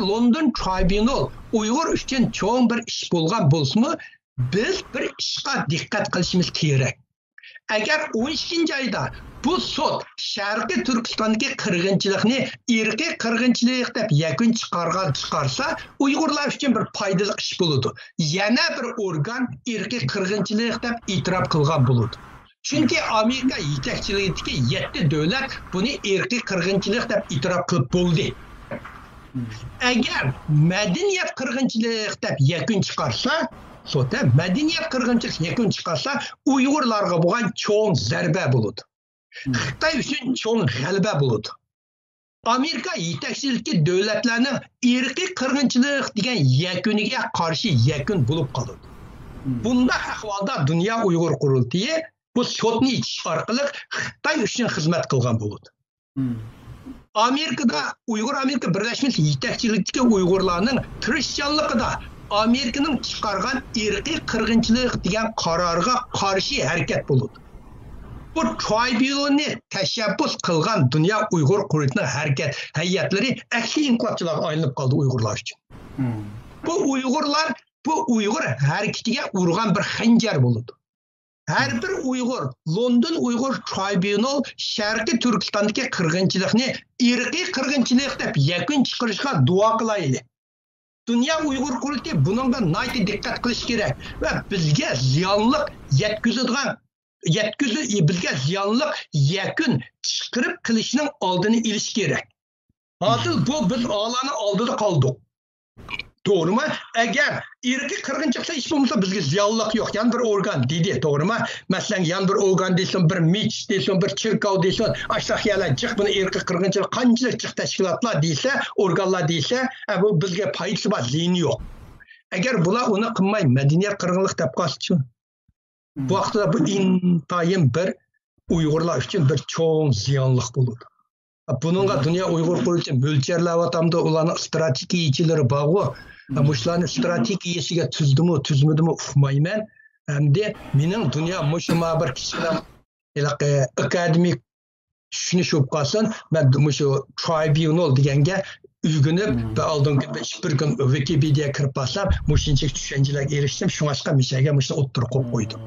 London Tribunal Uyg'ur uchun cho'ng bir ish bo'lgan bo'lsa-mu, biz bir ishga diqqat qilishimiz kerak. Agar 12 oyda bu sud Sharqiy Turkistondagi qirg'inchilikni irqiy qirg'inchilik deb yakun chiqarsa, Uyg'urlar uchun bir foydali ish bo'ladi. Yana bir organ irqiy qirg'inchilik deb e'tirof qilgan bo'ladi. Chunki Amerika yetakchiligidagi 7 davlat buni irqiy qirg'inchilik deb e'tirof qilib bo'ldi. Agar madaniyat qirg'inchilik deb yakun chiqarsa, sota madaniyat qirg'inchilik yakun chiqarsa, Uyg'urlarga bo'lgan cho'ng zarba bo'ladi. Xitoy uchun cho'ng g'alaba bo'ladi. Amerika yetakchilikdagi davlatlarning irqiy qirg'inchilik degan yakuniga qarshi yakun bo'lib qoladi. Bunda ahvolda Dunyo Uyg'ur qurultiyi bu sudni ichish orqali Xitoy uchun xizmat qilgan bo'ladi. Amerikada Amerika Birlashmiş yetakchilikdagi Uyg'urlarning tirishchanligida Amerikaning chiqargan irqiy qirg'inchilik degan qarorga qarshi harakat bo'ladi. Bu tribunalni tashabbus qilgan Dunyo Uyg'ur qurultiyining harakat hayatlari aksiy inqilobchilarga aylanib qoldi Uyg'urlar uchun. Bu Uyg'ur harakatiga urgan bir xanjar bo'ladi. Her bir Uyg'ur, London Uyg'ur Tribunal Sharqiy Turkistondagi qirg'inchilikni irqiy qirg'inchilik deb yakun chiqarishga duo qilayli. Dunyo Uyg'ur qurultiyi bunga nayt diqqat qilish kerak va bizga ziyonliq bizga ziyonliq yakun chiqarib qilishning oldini olish kerak. Hozir bu biz olamning oldida qoldik. Doğru mu? Eğer irqiy qirg'inchilikda ish bo'lmasa bizga ziyonliq yo'q. Yan bir organ dedi, doğru mu? Masalan, yan bir organ desin, bir mich desin, bir chirkov desin, aşağıyalar chiq buni irqiy qirg'inchilik qanchalik chiq tashkilotlar desa, organlar desa, bu bizga foydasi bor, ziyoni yo'q. Agar bular uni qilmay madaniyat qirg'inchilik deb qolsa, bu vaqtda bu intayin bir Uyg'urlar uchun bir cho'ng ziyonliq bo'ladi. Bununla Dunyo Uyg'ur qurultiyi mo'ljallayotganda ularning strategiyachilari bor. Mushlarni strategiyasiga tuzmadimi uqmayman. Hamda mening dunyo mushuma bir kichkina akademik tushunish bo'lib qolsin, men shu tribunal deganga uygunib va oldingi bir kun Wikipedia kirib qolsam, mushunchalik tushunchalarga erishdim. Shunga mishaga mushni o'ttirib qo'ydim.